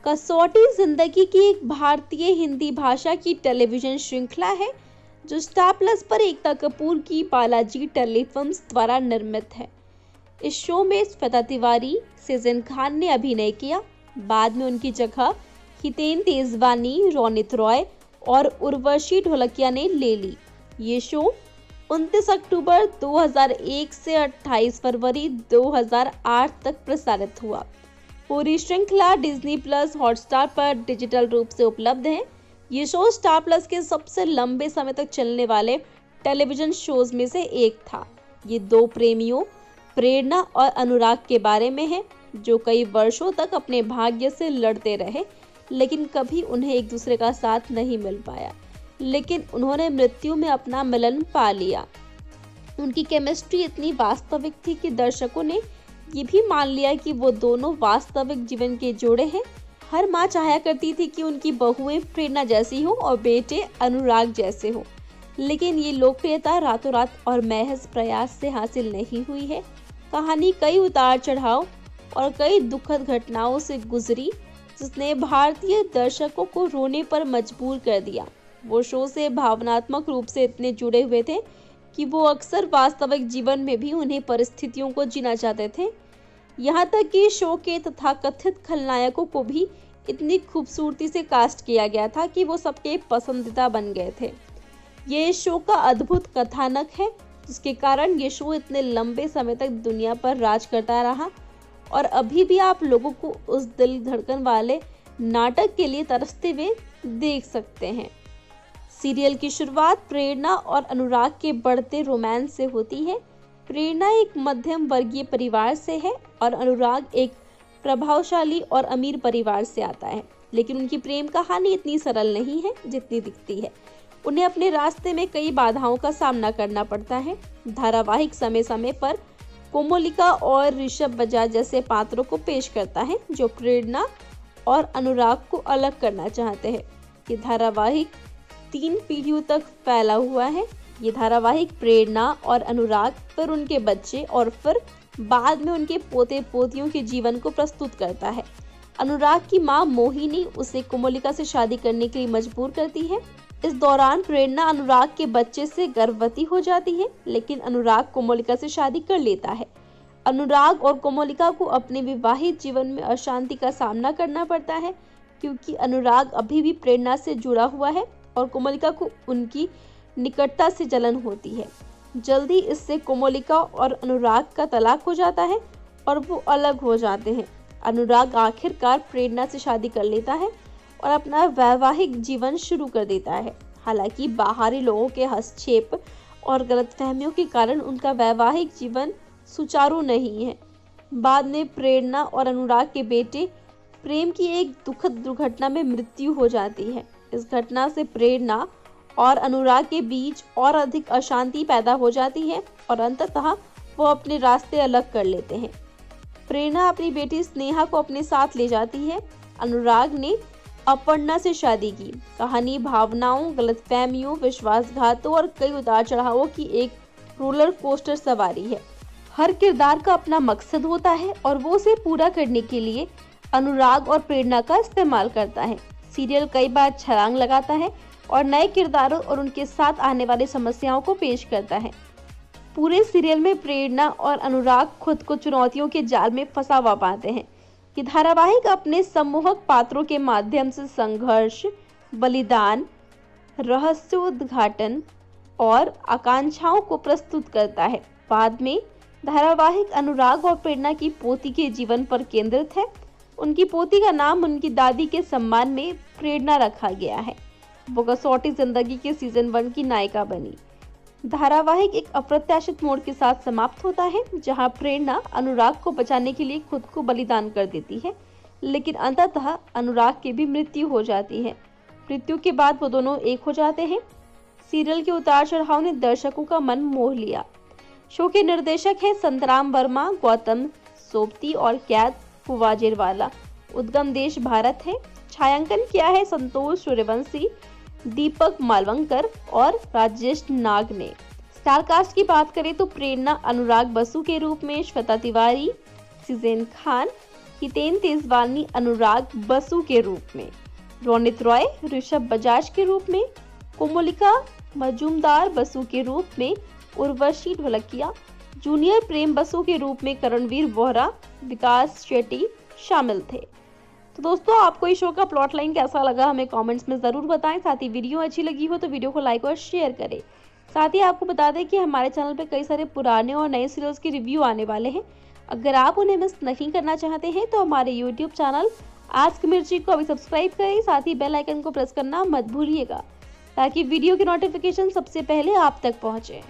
कसौटी जिंदगी की एक भारतीय हिंदी भाषा की टेलीविजन श्रृंखला है जो स्टार प्लस पर एकता कपूर की बालाजी टेलीफिल्म्स द्वारा निर्मित है। इस शो में श्वेता तिवारी, सीजन खान ने अभिनय किया। बाद में उनकी जगह हितेन तेजवानी, रोनित रॉय और उर्वशी ढोलकिया ने ले ली। ये शो 29 अक्टूबर 2001 से 28 फरवरी 2008 तक प्रसारित हुआ। पूरी श्रृंखला डिज्नी प्लस हॉटस्टार पर डिजिटल रूप से उपलब्ध है। ये शो स्टार प्लस के सबसे लंबे समय तक चलने वाले टेलीविजन शोज में से एक था। ये दो प्रेमियों प्रेरणा और अनुराग के बारे में है जो कई वर्षों तक अपने भाग्य से लड़ते रहे, लेकिन कभी उन्हें एक दूसरे का साथ नहीं मिल पाया। लेकिन उन्होंने मृत्यु में अपना मिलन पा लिया। उनकी केमिस्ट्री इतनी वास्तविक थी कि दर्शकों ने ये भी मान लिया कि वो दोनों वास्तविक जीवन के जोड़े हैं। हर माँ चाहा करती थी कि उनकी बहुएं प्रेरणा जैसी हो और बेटे अनुराग जैसे हो, लेकिन ये लोकप्रियता रातों रात और महज प्रयास से हासिल नहीं हुई है। कहानी कई उतार चढ़ाव और कई दुखद घटनाओं से गुजरी, जिसने भारतीय दर्शकों को रोने पर मजबूर कर दिया। वो शो से भावनात्मक रूप से इतने जुड़े हुए थे कि वो अक्सर वास्तविक जीवन में भी उन्हें परिस्थितियों को जीना चाहते थे। यहाँ तक कि शो के तथाकथित खलनायकों को भी इतनी खूबसूरती से कास्ट किया गया था कि वो सबके पसंदीदा बन गए थे। ये शो का अद्भुत कथानक है, जिसके कारण ये शो इतने लंबे समय तक दुनिया पर राज करता रहा और अभी भी आप लोगों को उस दिल धड़कन वाले नाटक के लिए तरसते हुए देख सकते हैं। सीरियल की शुरुआत प्रेरणा और अनुराग के बढ़ते रोमांस से होती है। प्रेरणा एक मध्यम वर्गीय परिवार से है और अनुराग एक प्रभावशाली और अमीर परिवार से आता है, लेकिन उनकी प्रेम कहानी इतनी सरल नहीं है जितनी दिखती है। उन्हें अपने रास्ते में कई बाधाओं का सामना करना पड़ता है। धारावाहिक समय समय पर कोमोलिका और ऋषभ बजाज जैसे पात्रों को पेश करता है जो प्रेरणा और अनुराग को अलग करना चाहते हैं। ये धारावाहिक 3 पीढ़ियों तक फैला हुआ है। ये धारावाहिक प्रेरणा और अनुराग, फिर उनके बच्चे और फिर बाद में उनके पोते पोतियों के जीवन को प्रस्तुत करता है। अनुराग की मां मोहिनी उसे कोमोलिका से शादी करने के लिए मजबूर करती है। इस दौरान प्रेरणा अनुराग के बच्चे से गर्भवती हो जाती है, लेकिन अनुराग कोमोलिका से शादी कर लेता है। अनुराग और कोमोलिका को अपने विवाहित जीवन में अशांति का सामना करना पड़ता है, क्योंकि अनुराग अभी भी प्रेरणा से जुड़ा हुआ है और कोमोलिका को उनकी निकटता से जलन होती है। जल्दी इससे कोमोलिका और अनुराग का तलाक हो जाता है और वो अलग हो जाते हैं। अनुराग आखिरकार प्रेरणा से शादी कर लेता है और अपना वैवाहिक जीवन शुरू कर देता है। हालांकि बाहरी लोगों के हस्तक्षेप और गलतफहमियों के कारण उनका वैवाहिक जीवन सुचारू नहीं है। बाद में प्रेरणा और अनुराग के बेटे प्रेम की एक दुखद दुर्घटना में मृत्यु हो जाती है। इस घटना से प्रेरणा और अनुराग के बीच और अधिक अशांति पैदा हो जाती है और अंततः वो अपने रास्ते अलग कर लेते हैं। प्रेरणा अपनी बेटी स्नेहा को अपने साथ ले जाती है। अनुराग ने अपर्णा से शादी की। कहानी भावनाओं, गलतफहमियों, विश्वासघातों और कई उतार चढ़ावों की एक रोलर कोस्टर सवारी है। हर किरदार का अपना मकसद होता है और वो उसे पूरा करने के लिए अनुराग और प्रेरणा का इस्तेमाल करता है। सीरियल कई बार छलांग लगाता है और नए किरदारों और उनके साथ आने वाली समस्याओं को पेश करता है। पूरे सीरियल में प्रेरणा और अनुराग खुद को चुनौतियों के जाल में फंसा हुआ पाते हैं। ये धारावाहिक अपने सम्मोहक पात्रों के माध्यम से संघर्ष, बलिदान, रहस्योद्घाटन और आकांक्षाओं को प्रस्तुत करता है। बाद में धारावाहिक अनुराग और प्रेरणा की पोती के जीवन पर केंद्रित है। उनकी पोती का नाम उनकी दादी के सम्मान में प्रेरणा रखा गया है। वो कसौटी जिंदगी के सीजन 1 की नायिका बनी। धारावाहिक एक अप्रत्याशित मोड़ के साथ समाप्त होता है, जहां प्रेरणा अनुराग को बचाने के लिए खुद को बलिदान कर देती है, लेकिन अंततः अनुराग की भी मृत्यु हो जाती है। मृत्यु के बाद वो दोनों एक हो जाते हैं। सीरियल के उतार चढ़ाव ने दर्शकों का मन मोह लिया। शो के निर्देशक है संतराम वर्मा, गौतम सोबती और कैद फुवाजेरवाला। उद्गम देश भारत है। छायांकन किया है संतोष सूर्यवंशी, दीपक मालवंकर और राजेश नाग ने। स्टार कास्ट की बात करें तो प्रेरणा अनुराग बसु के रूप में, श्वेता तिवारी, सीजन खान, हितेन तेजवानी अनुराग बसु के रूप में, रोनित रॉय ऋषभ बजाज के रूप में, कोमोलिका मजूमदार बसु के रूप में उर्वशी ढोलकिया, जूनियर प्रेम बसु के रूप में करणवीर बोहरा, विकास शेट्टी शामिल थे। तो दोस्तों, आपको इस शो का प्लॉट लाइन कैसा लगा हमें कमेंट्स में ज़रूर बताएं। साथ ही वीडियो अच्छी लगी हो तो वीडियो को लाइक और शेयर करें। साथ ही आपको बता दें कि हमारे चैनल पे कई सारे पुराने और नए सीरियल्स की रिव्यू आने वाले हैं। अगर आप उन्हें मिस नहीं करना चाहते हैं तो हमारे यूट्यूब चैनल आस्क मिर्ची को अभी सब्सक्राइब करें। साथ ही बेल आइकन को प्रेस करना मत भूलिएगा ताकि वीडियो की नोटिफिकेशन सबसे पहले आप तक पहुँचे।